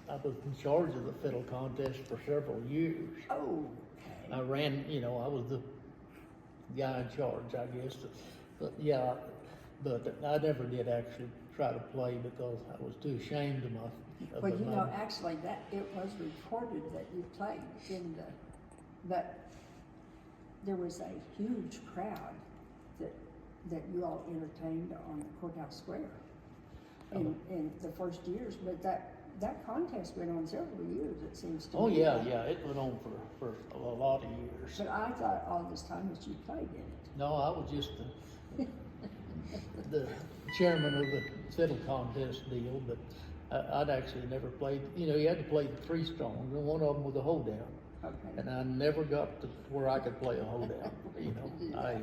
I was in charge of the fiddle contest for several years. Oh, I ran, I was the guy in charge, I guess. But yeah, but I never did actually try to play because I was too ashamed of my. well, you know, actually, that it was reported that you played in but there was a huge crowd that you all entertained on the courthouse square in the first years. But that contest went on several years, it seems to me. Oh yeah, it went on for a lot of years. But I thought all this time that you played in it. No, I was just the chairman of the fiddle contest deal, but I'd actually never played. You had to play the 3 strong, and one of them was a hold down. Okay. And I never got to where I could play a hold down. Yeah.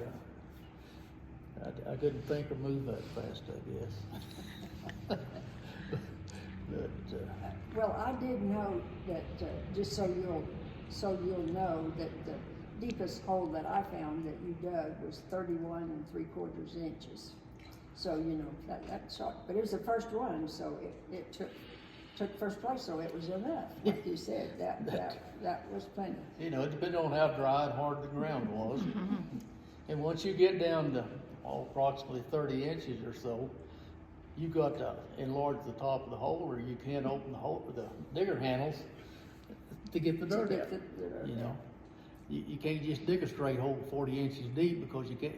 I couldn't think or move that fast, I guess. but Well, I did know that, just so you'll know that the deepest hole that I found that you dug was 31 3/4 inches. So, that's short, but it was the first one, so it took first place, so it was enough, like you said, that was plenty. it depended on how dry and hard the ground was. And once you get down to approximately 30 inches or so, you got to enlarge the top of the hole, or you can't open the hole with the digger handles to get the dirt out. You can't just dig a straight hole 40 inches deep because you can't.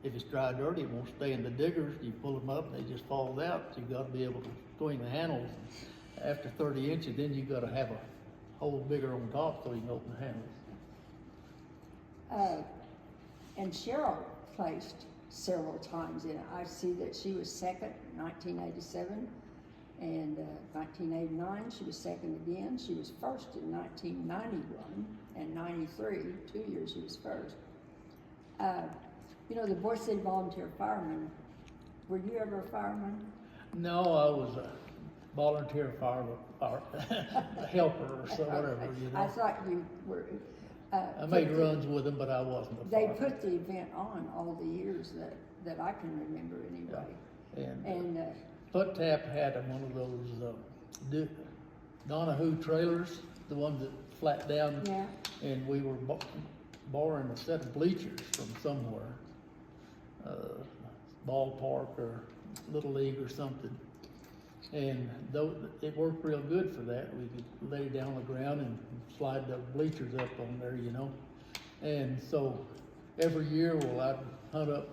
If it's dry dirty, it won't stay in the diggers. You pull them up, and they just fall out. So you got to be able to swing the handles. After 30 inches, then you got to have a hole bigger on top so you can open the handles. And Cheryl placed several times in it. I see that she was second in 1987, and 1989 she was second again. She was first in 1991 and 93, 2 years she was first. The Boy City Volunteer Fireman, were you ever a fireman? No, I was a volunteer fireman, or a helper or so, whatever. I thought you were. I made runs with them, but I wasn't a They fireman. put the event on all the years that I can remember anyway. Yeah. And Foot Tap had one of those Donahue trailers, the ones that flat down. yeah, And we were borrowing a set of bleachers from somewhere, ballpark or Little League or something. And though it worked real good for that, we could lay down on the ground and slide the bleachers up on there, And so every year, I'd help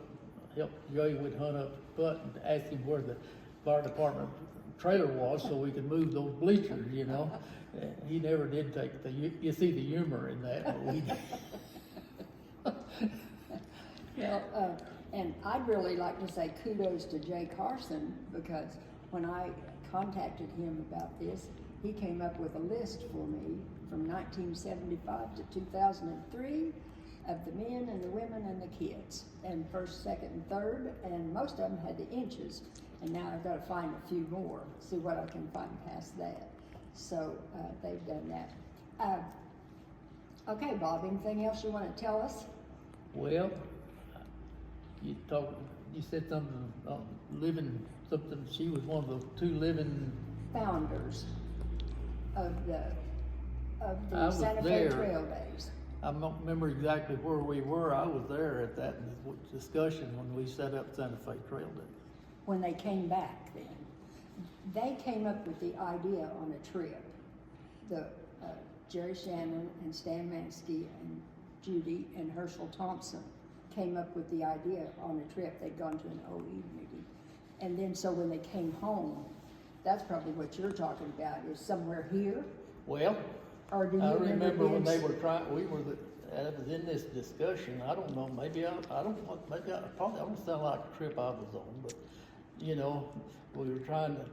Jay would hunt up Foot and ask him where the fire department trailer was so we could move those bleachers, And he never did take you see the humor in that, but we did. well, and I'd really like to say kudos to Jay Carson, because when I contacted him about this, he came up with a list for me from 1975 to 2003 of the men and the women and the kids, and first, second, and third, and most of them had the inches, and now I've got to find a few more, see what I can find past that. So they've done that. Okay, Bob, anything else you want to tell us? Well, you said something, something, she was one of the 2 living. Founders of the I was Santa Fe there. Trail Days. I don't remember exactly where we were. I was there at that discussion when we set up Santa Fe Trail Day. When they came back then, they came up with the idea on a trip. Jerry Shannon and Stan Mansky and Judy and Herschel Thompson came up with the idea on a trip. They'd gone to an OE meeting. And then so when they came home, that's probably what you're talking about, is somewhere here? Well, Or do you I remember when they being- were trying, I was in this discussion. I don't know, maybe I don't sound like a trip I was on, but we were trying to,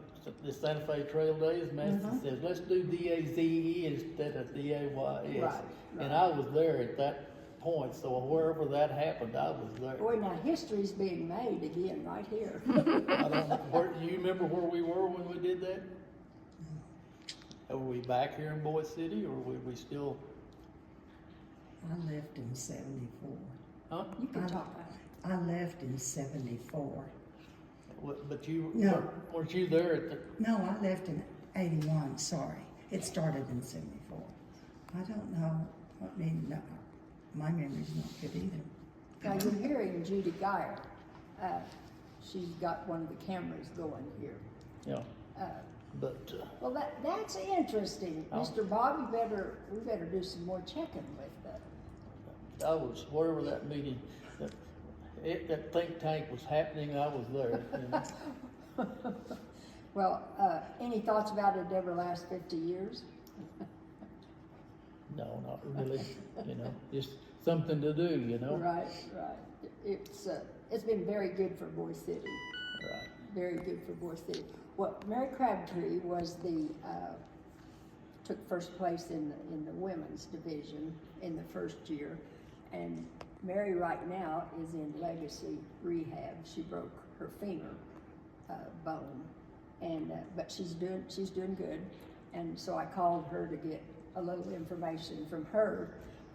the Santa Fe Trail Days, Manston says, let's do DAZE instead of DAYS. Right. And I was there at that point, so wherever that happened, I was there. Boy, now history's being made again right here. I don't know, do you remember where we were when we did that? Were we back here in Boise City, or were we still? I left in 74. Huh? You can talk. I left in 74. But you No. weren't you there at the? No, I left in 81, sorry. It started in 74. I don't know. I mean, no, my memory's not good either. Now you're hearing Judy Geyer. She's got one of the cameras going here. Yeah, Uh, but, Well, that's interesting. Oh. Mr. Bob, we better do some more checking with that. I was, wherever that meeting, that think tank was happening, I was there, you know. Well, any thoughts about it ever last 50 years? No, not really, you know, just something to do, you know? Right. It's been very good for Boy City. Right. Very good for Boy City. Well, Mary Crabtree was took first place in the women's division in the first year, and Mary right now is in legacy rehab. She broke her femur bone, and but she's doing good. And so I called her to get a little information from her.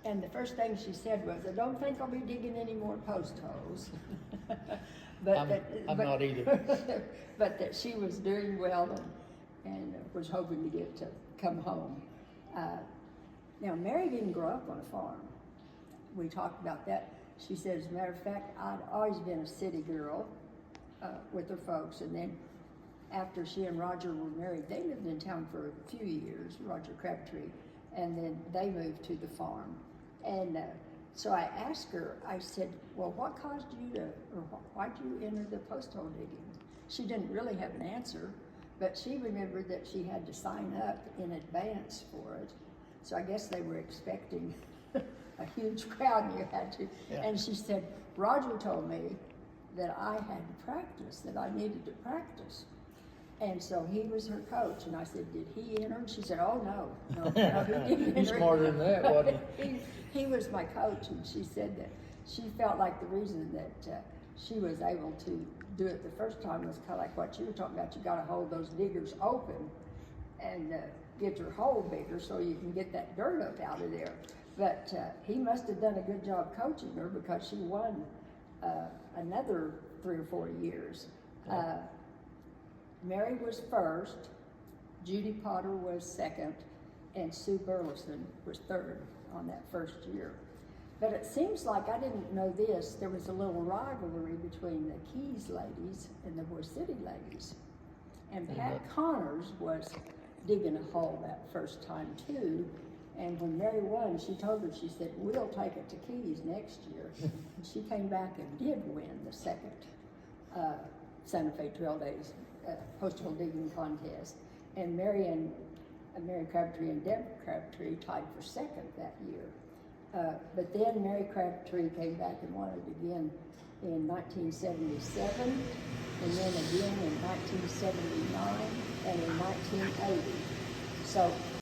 And the first thing she said was, "I don't think I'll be digging any more post holes." I'm not either. But that she was doing well and was hoping to get to come home. Now, Mary didn't grow up on a farm. We talked about that. She said, as a matter of fact, I'd always been a city girl with her folks. And then after she and Roger were married, they lived in town for a few years, Roger Crabtree, and then they moved to the farm. And so I asked her, I said, well, what caused you to, or why'd you enter the post hole digging? She didn't really have an answer, but she remembered that she had to sign up in advance for it. So I guess they were expecting a huge crowd and you had to. Yeah. And she said, Roger told me that I had to practice, that I needed to practice. And so he was her coach, and I said, did he enter? And she said, oh, no, he didn't enter. He's smarter than that, wasn't He was my coach, and she said that she felt like the reason that she was able to do it the first time was kind of like what you were talking about. You got to hold those diggers open and get your hole bigger so you can get that dirt up out of there. But he must have done a good job coaching her because she won another 3 or 4 years. Mary was first, Judy Potter was second, and Sue Burleson was third on that first year. But it seems like, I didn't know this, there was a little rivalry between the Keys ladies and the Boy City ladies. And Pat Connors was digging a hole that first time too. And when Mary won, she told her, she said, we'll take it to Keys next year. And she came back and did win the second Santa Fe Trail Days postal digging contest. And Mary Crabtree and Deb Crabtree tied for second that year. But then Mary Crabtree came back and won it again in 1977, and then again in 1979, and in 1980. So